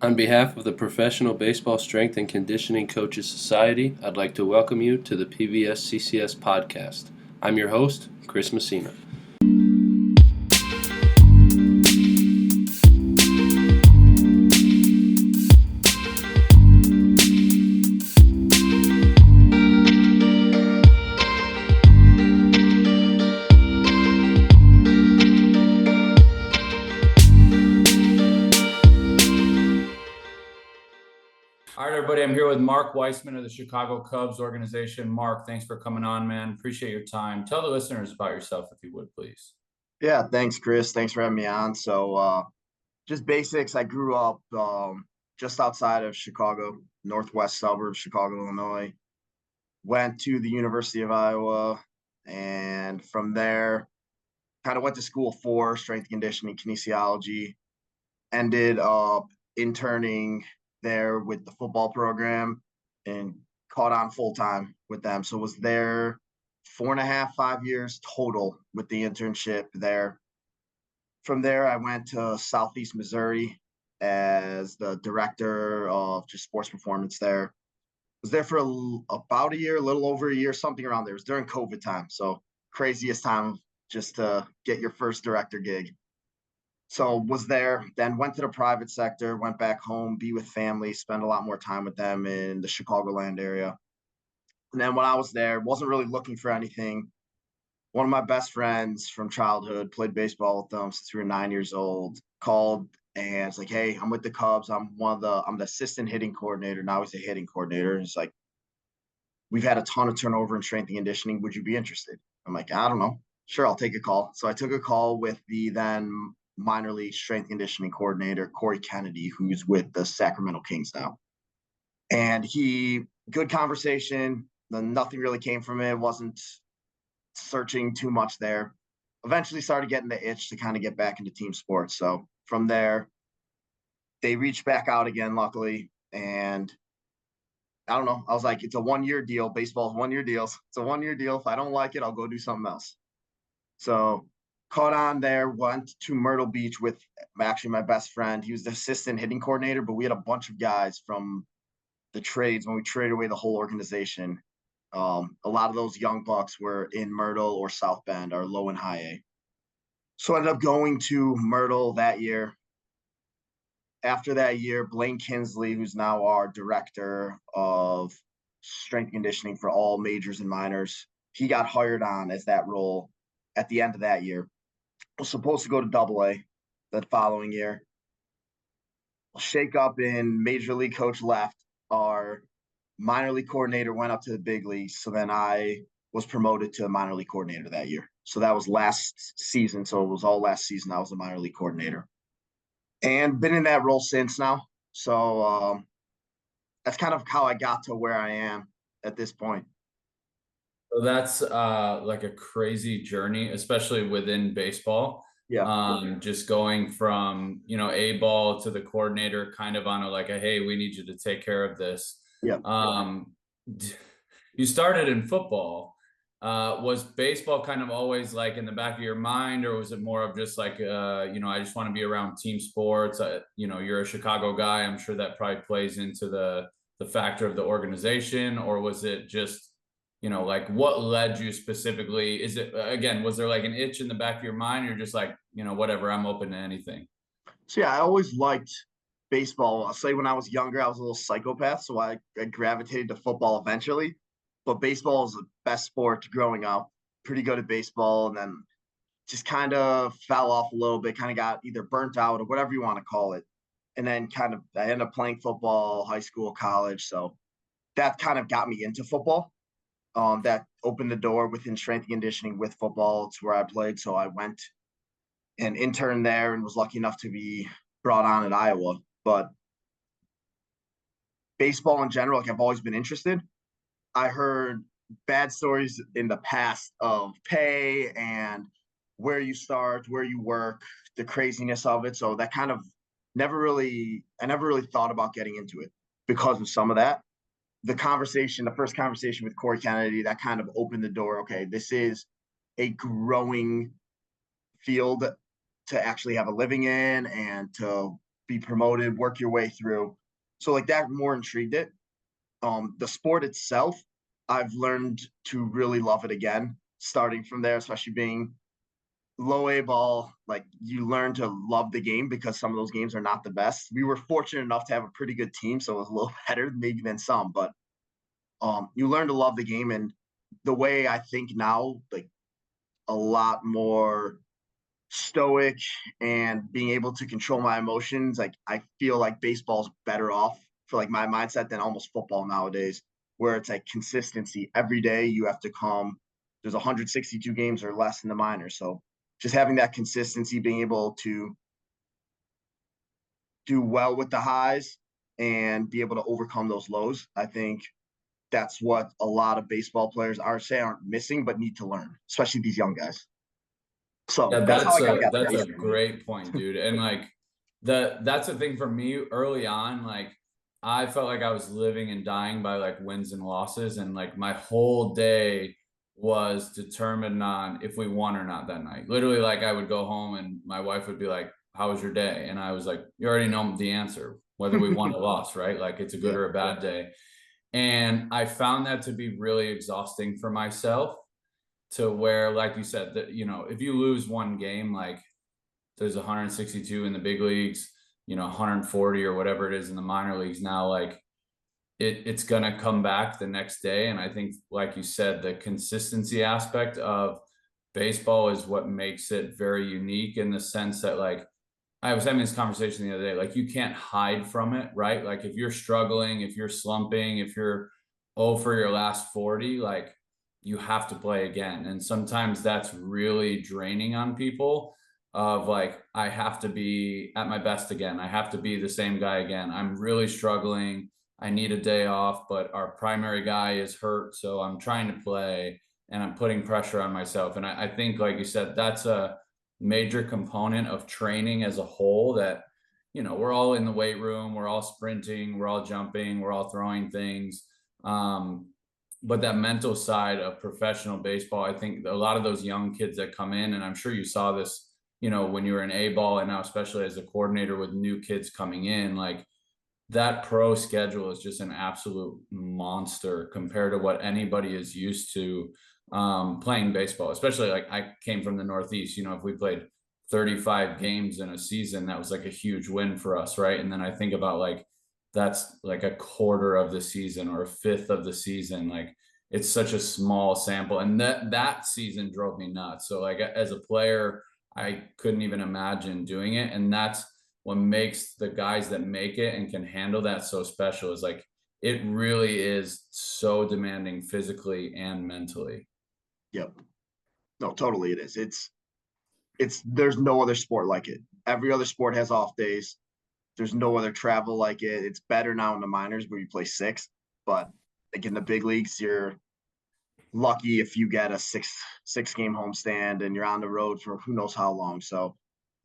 On behalf of the Professional Baseball Strength and Conditioning Coaches Society, I'd like to welcome you to the PBSCCS Podcast. I'm your host, Chris Messina. All right, everybody. I'm here with Mark Weisman of the Chicago Cubs organization. Mark, thanks for coming on, man. Appreciate your time. Tell the listeners about yourself, if you would, please. Yeah, thanks, Chris. Thanks for having me on. So, just basics. I grew up just outside of Chicago, northwest suburb, Chicago, Illinois. Went to the University of Iowa, and from there, kind of went to school for strength and conditioning, kinesiology. Ended up interning there with the football program and caught on full time with them. So was there 4.5, 5 years total with the internship there. From there, I went to Southeast Missouri as the director of just sports performance there. Was there for about a year, a little over a year, something around there. It was during COVID time. So craziest time just to get your first director gig. So was there, then went to the private sector, went back home, be with family, spend a lot more time with them in the Chicagoland area. And then when I was there, wasn't really looking for anything. One of my best friends from childhood, played baseball with them since we were 9 years old, called and it's like, hey, I'm with the Cubs. I'm the assistant hitting coordinator. Now he's a hitting coordinator. And it's like, we've had a ton of turnover in strength and conditioning. Would you be interested? I'm like, I don't know. Sure, I'll take a call. So I took a call with the then minor league strength conditioning coordinator, Corey Kennedy, who's with the Sacramento Kings now. And good conversation. Nothing really came from it. Wasn't searching too much there. Eventually started getting the itch to kind of get back into team sports. So from there, they reached back out again, luckily. And I don't know. I was like, it's a 1-year deal. Baseball's 1-year deals. It's a 1-year deal. If I don't like it, I'll go do something else. So caught on there, went to Myrtle Beach with actually my best friend. He was the assistant hitting coordinator, but we had a bunch of guys from the trades when we traded away the whole organization. A lot of those young bucks were in Myrtle or South Bend or low and high A. So I ended up going to Myrtle that year. After that year, Blaine Kinsley, who's now our director of strength and conditioning for all majors and minors, he got hired on as that role at the end of that year. Was supposed to go to AA that following year. Shake up in Major League coach left. Our minor league coordinator went up to the big leagues. So then I was promoted to minor league coordinator that year. So that was last season. So it was all last season. I was the minor league coordinator and been in that role since now. So that's kind of how I got to where I am at this point. So that's like a crazy journey, especially within baseball. Yeah. Just going from, A ball to the coordinator kind of on a hey, we need you to take care of this. Yeah. You started in football. Was baseball kind of always like in the back of your mind, or was it more of just like, I just want to be around team sports? You're a Chicago guy. I'm sure that probably plays into the factor of the organization, or was it just, what led you specifically? Is it, again, was there like an itch in the back of your mind? You're just like, whatever, I'm open to anything. So yeah, I always liked baseball. I'll say when I was younger, I was a little psychopath. So I gravitated to football eventually. But baseball is the best sport growing up. Pretty good at baseball, and then just kind of fell off a little bit, kind of got either burnt out or whatever you want to call it. And then I ended up playing football, high school, college. So that kind of got me into football. That opened the door within strength and conditioning with football. It's where I played. So I went and interned there and was lucky enough to be brought on at Iowa. But baseball in general, I've always been interested. I heard bad stories in the past of pay and where you start, where you work, the craziness of it. So that kind of I never really thought about getting into it because of some of that. The first conversation with Corey Kennedy, that kind of opened the door. Okay, this is a growing field to actually have a living in and to be promoted, work your way through. So like that more intrigued it. The sport itself, I've learned to really love it again, starting from there, especially being low A ball. Like you learn to love the game because some of those games are not the best. We were fortunate enough to have a pretty good team, so it was a little better maybe than some, but you learn to love the game. And the way I think now, like a lot more stoic and being able to control my emotions. Like I feel like baseball's better off for like my mindset than almost football nowadays, where it's like consistency every day. You have to come. There's 162 games or less in the minors, so just having that consistency, being able to do well with the highs and be able to overcome those lows. I think that's what a lot of baseball players aren't missing, but need to learn, especially these young guys. So Yeah, that's how I got that's a baseball. great point, dude. And like that's the thing for me early on. Like I felt like I was living and dying by like wins and losses, and like my whole day was determined on if we won or not that night. Literally, like I would go home and my wife would be like, "How was your day?" And I was like, "You already know the answer, whether we won or lost, right? Like it's a good or a bad day." And I found that to be really exhausting for myself, to where, like you said, that if you lose one game, like there's 162 in the big leagues, 140 or whatever it is in the minor leagues now, like it's gonna come back the next day. And I think, like you said, the consistency aspect of baseball is what makes it very unique, in the sense that, like, I was having this conversation the other day, like you can't hide from it, right? Like if you're struggling, if you're slumping, if you're for your last 40, like you have to play again. And sometimes that's really draining on people, of like, I have to be at my best again. I have to be the same guy again. I'm really struggling. I need a day off, but our primary guy is hurt. So I'm trying to play and I'm putting pressure on myself. And I think, like you said, that's a major component of training as a whole, that we're all in the weight room, we're all sprinting, we're all jumping, we're all throwing things, but that mental side of professional baseball, I think a lot of those young kids that come in, and I'm sure you saw this when you were in A ball, and now especially as a coordinator with new kids coming in, like that pro schedule is just an absolute monster compared to what anybody is used to playing baseball. Especially, like, I came from the Northeast. If we played 35 games in a season, that was like a huge win for us, right? And then I think about, like, that's like a quarter of the season or a fifth of the season. Like it's such a small sample, and that season drove me nuts. So like as a player, I couldn't even imagine doing it. And that's what makes the guys that make it and can handle that so special, is like it really is so demanding physically and mentally. Yep. No, totally it is. There's no other sport like it. Every other sport has off days. There's no other travel like it. It's better now in the minors where you play 6, but like in the big leagues, you're lucky if you get a six game homestand and you're on the road for who knows how long. So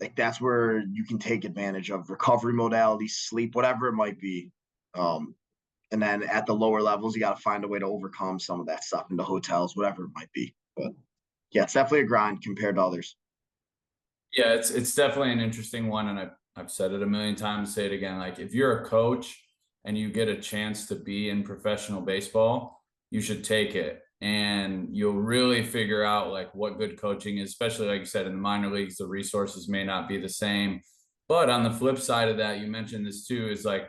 like that's where you can take advantage of recovery modalities, sleep, whatever it might be. And then at the lower levels, you got to find a way to overcome some of that stuff in the hotels, whatever it might be. But yeah, it's definitely a grind compared to others. Yeah, it's definitely an interesting one, and I've said it a million times, say it again. Like if you're a coach and you get a chance to be in professional baseball, you should take it, and you'll really figure out like what good coaching is. Especially, like you said, in the minor leagues, the resources may not be the same. But on the flip side of that, you mentioned this too, is like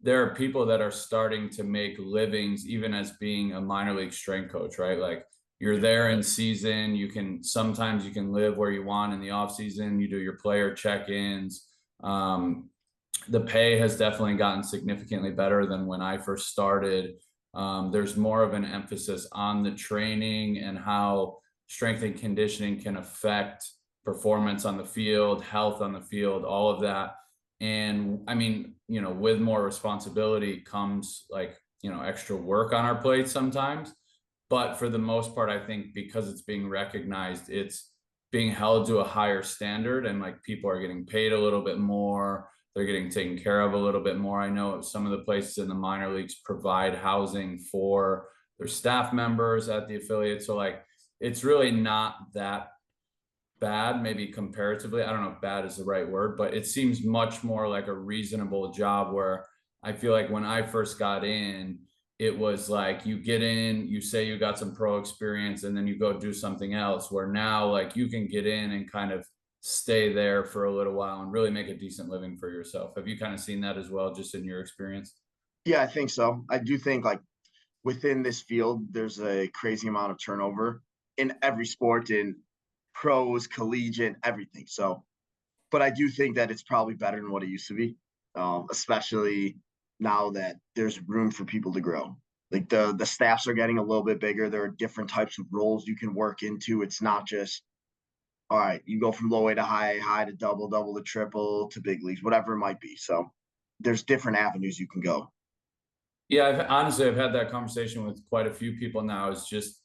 there are people that are starting to make livings even as being a minor league strength coach, right? Like you're there in season, sometimes you can live where you want in the off season, you do your player check-ins. The pay has definitely gotten significantly better than when I first started. There's more of an emphasis on the training and how strength and conditioning can affect performance on the field, health on the field, all of that. And I mean, with more responsibility comes like, extra work on our plates sometimes. But for the most part, I think because it's being recognized, it's being held to a higher standard, and like people are getting paid a little bit more. They're getting taken care of a little bit more. I know some of the places in the minor leagues provide housing for their staff members at the affiliate. So like, it's really not that bad, maybe comparatively. I don't know if bad is the right word, but it seems much more like a reasonable job, where I feel like when I first got in, it was like you get in, you say you got some pro experience, and then you go do something else, where now like you can get in and kind of stay there for a little while and really make a decent living for yourself. Have you kind of seen that as well, just in your experience? Yeah, I think so. I do think like within this field, there's a crazy amount of turnover in every sport, in pros, collegiate, everything. So, but I do think that it's probably better than what it used to be, especially now that there's room for people to grow. Like the staffs are getting a little bit bigger. There are different types of roles you can work into. It's not just all right, you go from low A to high, high to double, double to triple to big leagues, whatever it might be. So there's different avenues you can go. Yeah, I've had that conversation with quite a few people now. Is just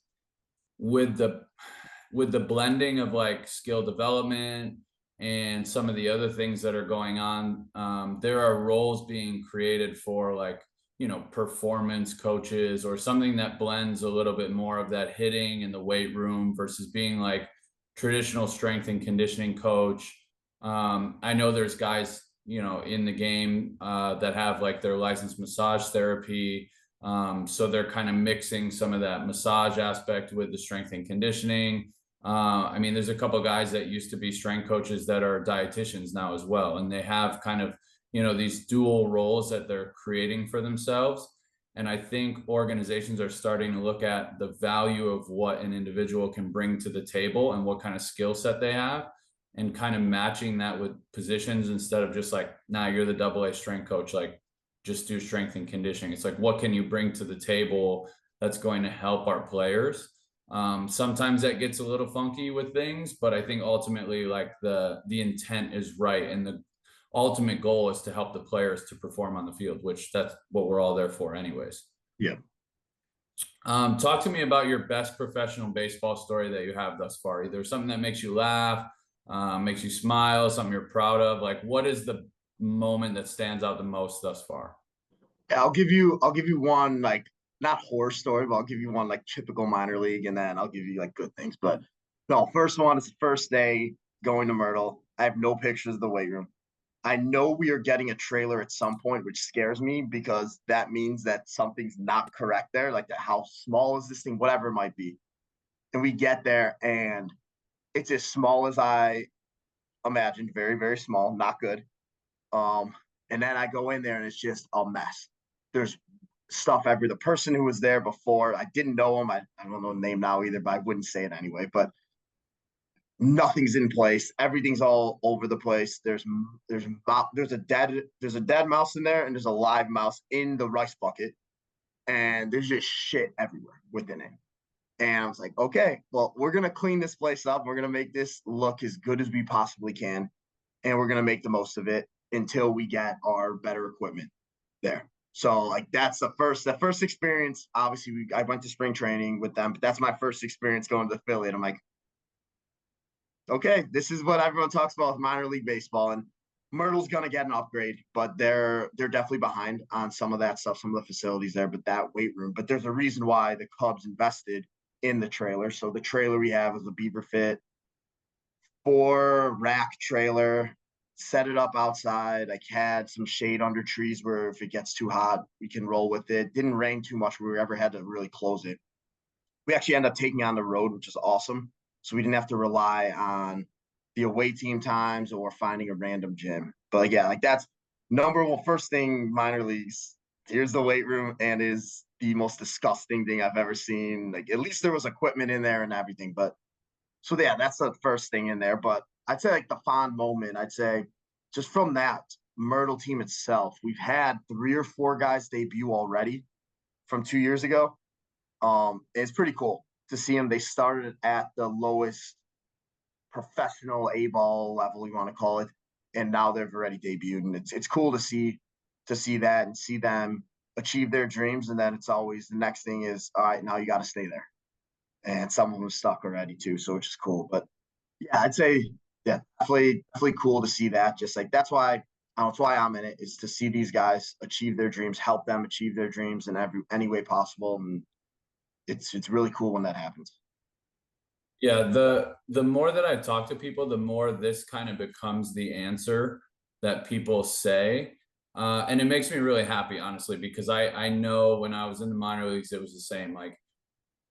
with the blending of like skill development and some of the other things that are going on. There are roles being created for like, performance coaches, or something that blends a little bit more of that hitting in the weight room versus being like traditional strength and conditioning coach. I know there's guys, in the game that have like their licensed massage therapy. So they're kind of mixing some of that massage aspect with the strength and conditioning. I mean, there's a couple of guys that used to be strength coaches that are dietitians now as well. And they have kind of, these dual roles that they're creating for themselves. And I think organizations are starting to look at the value of what an individual can bring to the table and what kind of skill set they have, and kind of matching that with positions, instead of just like, nah, you're the AA strength coach, like just do strength and conditioning. It's like, what can you bring to the table that's going to help our players? Sometimes that gets a little funky with things, but I think ultimately like the intent is right. And the ultimate goal is to help the players to perform on the field, which that's what we're all there for anyways. Yeah. Talk to me about your best professional baseball story that you have thus far. Either something that makes you laugh, makes you smile, something you're proud of. Like, what is the moment that stands out the most thus far? Yeah, I'll give you one, like not horror story, but I'll give you one like typical minor league, and then I'll give you like good things. But no, first one is the first day going to Myrtle. I have no pictures of the weight room. I know we are getting a trailer at some point, which scares me because that means that something's not correct there. Like how small is this thing, whatever it might be. And we get there and it's as small as I imagined, very, very small, not good. Um, and then I go in there and it's just a mess. There's stuff everywhere. The person who was there before, I didn't know him. I don't know the name now either, but I wouldn't say it anyway. But nothing's in place. Everything's all over the place. There's a dead mouse in there, and there's a live mouse in the rice bucket, and there's just shit everywhere within it. And I was like, okay, well, we're gonna clean this place up. We're gonna make this look as good as we possibly can, and we're gonna make the most of it until we get our better equipment there. So like that's the first experience. Obviously, I went to spring training with them, but that's my first experience going to the Philly. And I'm like, okay, this is what everyone talks about with minor league baseball. And Myrtle's gonna get an upgrade, but they're definitely behind on some of that stuff, some of the facilities there, but that weight room. But there's a reason why the Cubs invested in the trailer. So the trailer we have is a Beaver Fit 4-rack trailer. Set it up outside. I had some shade under trees where if it gets too hot, we can roll with it. Didn't rain too much where we ever had to really close it. We actually ended up taking on the road, which is awesome. So we didn't have to rely on the away team times or finding a random gym. But like, yeah, like that's number one, first thing minor leagues. Here's the weight room, and is the most disgusting thing I've ever seen. Like at least there was equipment in there and everything. But so yeah, that's the first thing in there. But I'd say like the fond moment, I'd say just from that Myrtle team itself, we've had 3 or 4 guys debut already from 2 years ago. It's pretty cool to see them. They started at the lowest professional A-ball level, you want to call it, and now they've already debuted. And it's cool to see that and see them achieve their dreams. And then it's always the next thing is, all right, now you got to stay there. And some of them stuck already too, so which is cool. But yeah, I'd say yeah, definitely cool to see that. Just like that's why I'm in it, is to see these guys achieve their dreams, help them achieve their dreams in any way possible. And it's really cool when that happens. Yeah, the more that I talk to people, the more this kind of becomes the answer that people say. And it makes me really happy, honestly, because I know when I was in the minor leagues, it was the same. Like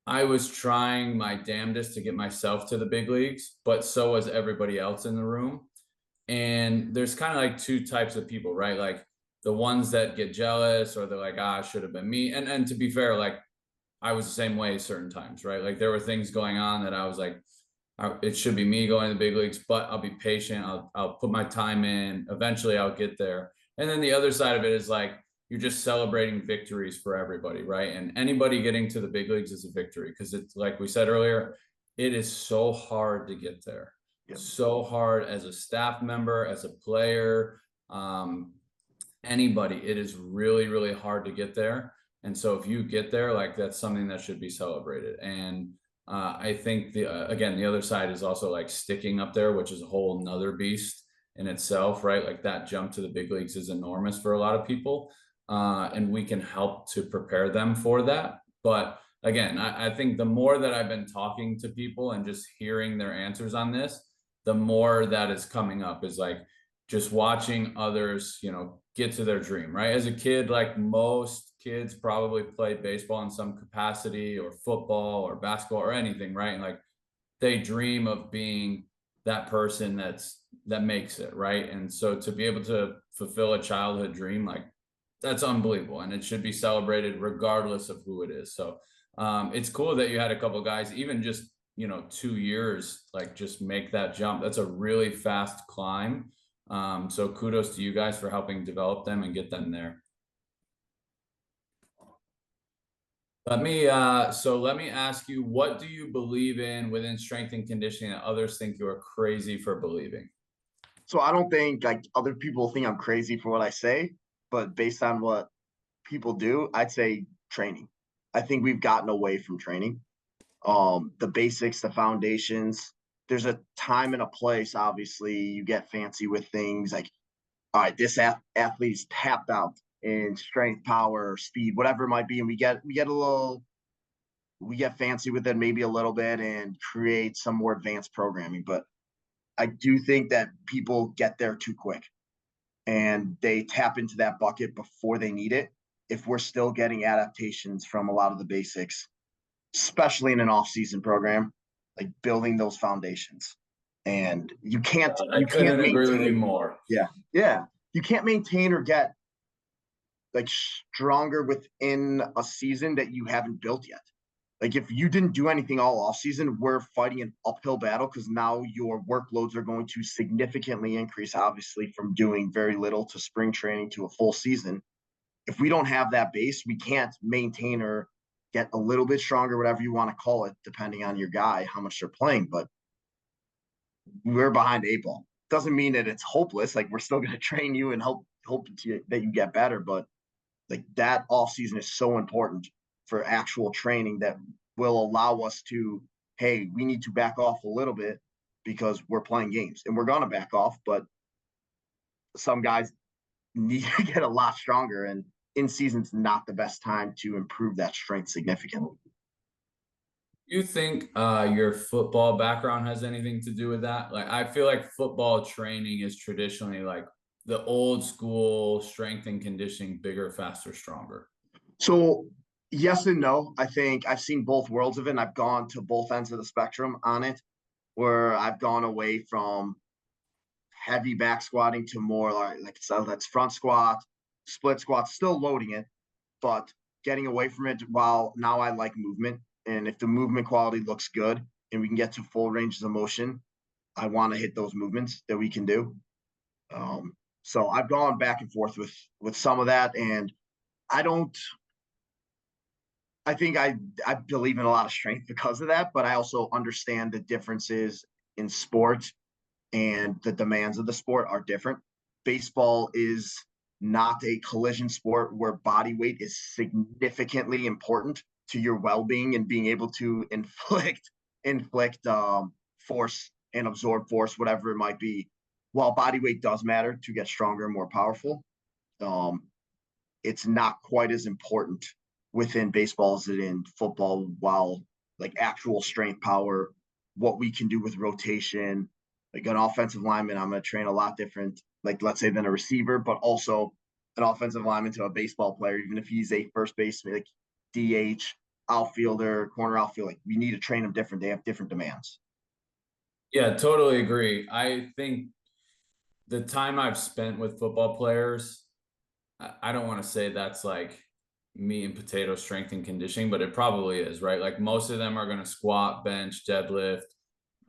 I was trying my damnedest to get myself to the big leagues, but so was everybody else in the room. And there's kind of like two types of people, right? Like the ones that get jealous or they're like, ah, it should have been me. And to be fair, like I was the same way certain times, right? Like there were things going on that I was like, it should be me going to the big leagues, but I'll be patient. I'll put my time in. Eventually, I'll get there. And then the other side of it is like you're just celebrating victories for everybody, right? And anybody getting to the big leagues is a victory because it's like we said earlier, it is so hard to get there. Yep. So hard as a staff member, as a player, anybody. It is really, really hard to get there. And so if you get there, like that's something that should be celebrated. And I think again, the other side is also like sticking up there, which is a whole nother beast in itself, right? Like that jump to the big leagues is enormous for a lot of people. And we can help to prepare them for that. But again, I think the more that I've been talking to people and just hearing their answers on this, the more that is coming up is like just watching others, get to their dream, right? As a kid, like most kids probably played baseball in some capacity or football or basketball or anything, right? And like they dream of being that person that makes it, right? And so to be able to fulfill a childhood dream, like that's unbelievable, and it should be celebrated regardless of who it is. So it's cool that you had a couple guys, even just 2 years, like just make that jump. That's a really fast climb. So kudos to you guys for helping develop them and get them there. Let me ask you, what do you believe in within strength and conditioning that others think you are crazy for believing? So I don't think like other people think I'm crazy for what I say, but based on what people do, I'd say training. I think we've gotten away from training. The basics, the foundations. There's a time and a place. Obviously, you get fancy with things like, all right, this athlete's tapped out in strength, power, speed, whatever it might be, and we get fancy with it maybe a little bit and create some more advanced programming. But I do think that people get there too quick and they tap into that bucket before they need it. If we're still getting adaptations from a lot of the basics, especially in an off-season program, like building those foundations. And you can't agree with you more. Yeah. You can't maintain or get like stronger within a season that you haven't built yet. Like if you didn't do anything all off season, we're fighting an uphill battle because now your workloads are going to significantly increase, obviously, from doing very little to spring training to a full season. If we don't have that base, we can't maintain or get a little bit stronger, whatever you want to call it, depending on your guy, how much they're playing. But we're behind the eight ball. Doesn't mean that it's hopeless. Like we're still going to train you and hope that you get better. But like that off season is so important for actual training that will allow us to, hey, we need to back off a little bit because we're playing games and we're going to back off. But some guys need to get a lot stronger, and in season's not the best time to improve that strength significantly. You think your football background has anything to do with that? Like, I feel like football training is traditionally like the old school strength and conditioning, bigger, faster, stronger. So yes and no. I think I've seen both worlds of it, and I've gone to both ends of the spectrum on it, where I've gone away from heavy back squatting to more like so that's front squat, split squat, still loading it, but getting away from it while now I like movement. And if the movement quality looks good and we can get to full ranges of motion, I want to hit those movements that we can do. So I've gone back and forth with some of that, and I don't. I think I believe in a lot of strength because of that, but I also understand the differences in sport and the demands of the sport are different. Baseball is not a collision sport where body weight is significantly important to your well-being and being able to inflict force and absorb force, whatever it might be. While body weight does matter to get stronger and more powerful, it's not quite as important within baseball as it in football. While like actual strength, power, what we can do with rotation. Like an offensive lineman, I'm going to train a lot different, like let's say, than a receiver, but also an offensive lineman to a baseball player, even if he's a first baseman, like DH, outfielder, corner outfield. Like we need to train them different. They have different demands. Yeah, totally agree. I think the time I've spent with football players, I don't want to say that's like meat and potato strength and conditioning, but it probably is, right? Like most of them are going to squat, bench, deadlift.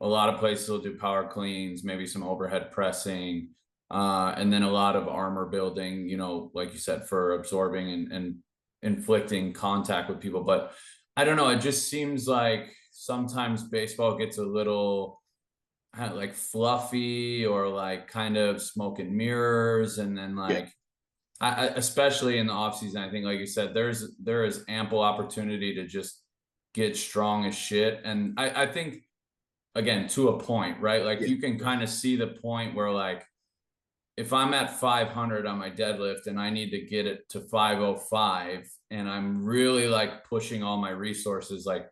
A lot of places will do power cleans, maybe some overhead pressing, and then a lot of armor building, you know, like you said, for absorbing and inflicting contact with people. But I don't know, it just seems like sometimes baseball gets a little kind of like fluffy or like kind of smoke and mirrors. And then like, especially in the off season, I think, like you said, there is ample opportunity to just get strong as shit. And I think, again, to a point, right? Like you can kind of see the point where like, if I'm at 500 on my deadlift and I need to get it to 505 and I'm really like pushing all my resources, like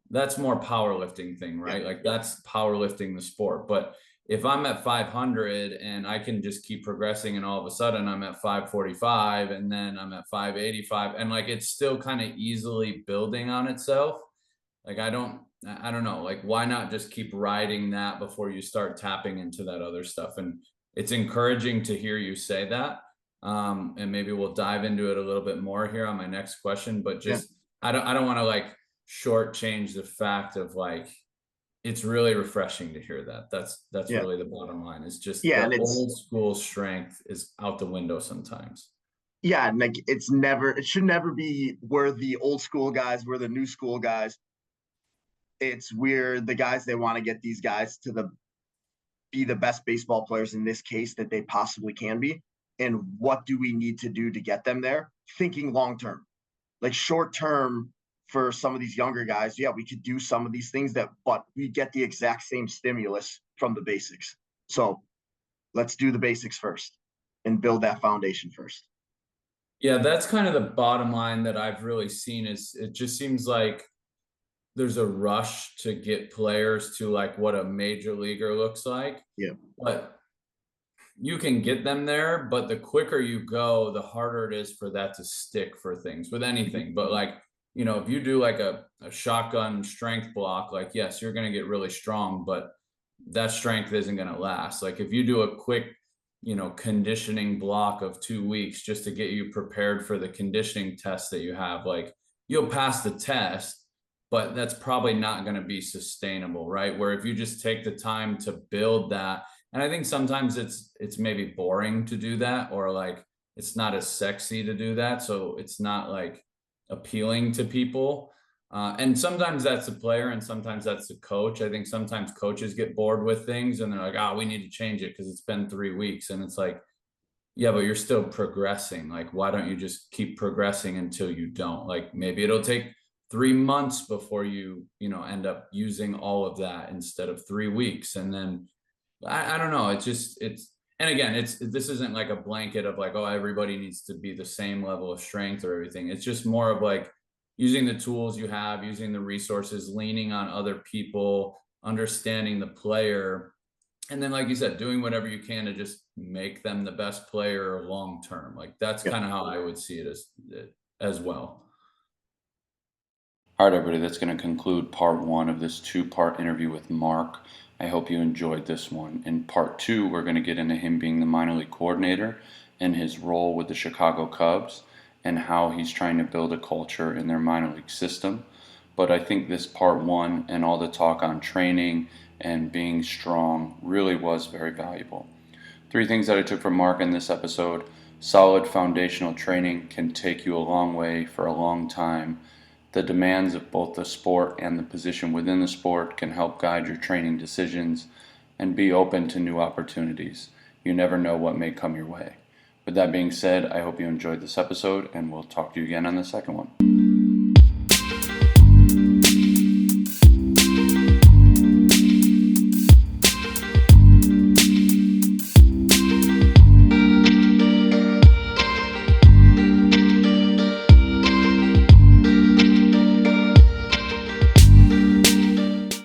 that's more powerlifting thing, right? Like that's powerlifting the sport. But if I'm at 500 and I can just keep progressing and all of a sudden I'm at 545 and then I'm at 585 and like it's still kind of easily building on itself. Like I don't know, like why not just keep riding that before you start tapping into that other stuff? And it's encouraging to hear you say that. And maybe we'll dive into it a little bit more here on my next question, but just I don't want to like shortchange the fact of like it's really refreshing to hear that. That's really the bottom line. It's just the old school strength is out the window sometimes. Yeah, and like it should never be we're the old school guys, we're the new school guys. We're the guys that want to get these guys to be the best baseball players in this case that they possibly can be. And what do we need to do to get them there? Thinking long term, like short term for some of these younger guys. Yeah, we could do some of these things but we get the exact same stimulus from the basics. So let's do the basics first and build that foundation first. Yeah, that's kind of the bottom line that I've really seen is it just seems like there's a rush to get players to like what a major leaguer looks like. Yeah. But you can get them there, but the quicker you go, the harder it is for that to stick for things with anything. But like, you know, if you do like a shotgun strength block, like, yes, you're going to get really strong, but that strength isn't going to last. Like if you do a quick, you know, conditioning block of 2 weeks just to get you prepared for the conditioning test that you have, like you'll pass the test, but that's probably not going to be sustainable, right? Where if you just take the time to build that, and I think sometimes it's maybe boring to do that, or like it's not as sexy to do that, so it's not like appealing to people. And sometimes that's the player, and sometimes that's the coach. I think sometimes coaches get bored with things, and they're like, "Oh, we need to change it because it's been 3 weeks," and it's like, yeah, but you're still progressing. Like, why don't you just keep progressing until you don't? Like, maybe it'll take 3 months before you end up using all of that instead of 3 weeks. And then I don't know. And again, this isn't like a blanket of like, oh, everybody needs to be the same level of strength or everything. It's just more of like using the tools you have, using the resources, leaning on other people, understanding the player. And then, like you said, doing whatever you can to just make them the best player long term. Like that's kind of how I would see it as well. All right, everybody, that's going to conclude part 1 of this 2-part interview with Mark. I hope you enjoyed this one. In part 2, we're going to get into him being the minor league coordinator and his role with the Chicago Cubs and how he's trying to build a culture in their minor league system. But I think this part 1 and all the talk on training and being strong really was very valuable. 3 things that I took from Mark in this episode: solid foundational training can take you a long way for a long time. The demands of both the sport and the position within the sport can help guide your training decisions, and be open to new opportunities. You never know what may come your way. With that being said, I hope you enjoyed this episode, and we'll talk to you again on the second one.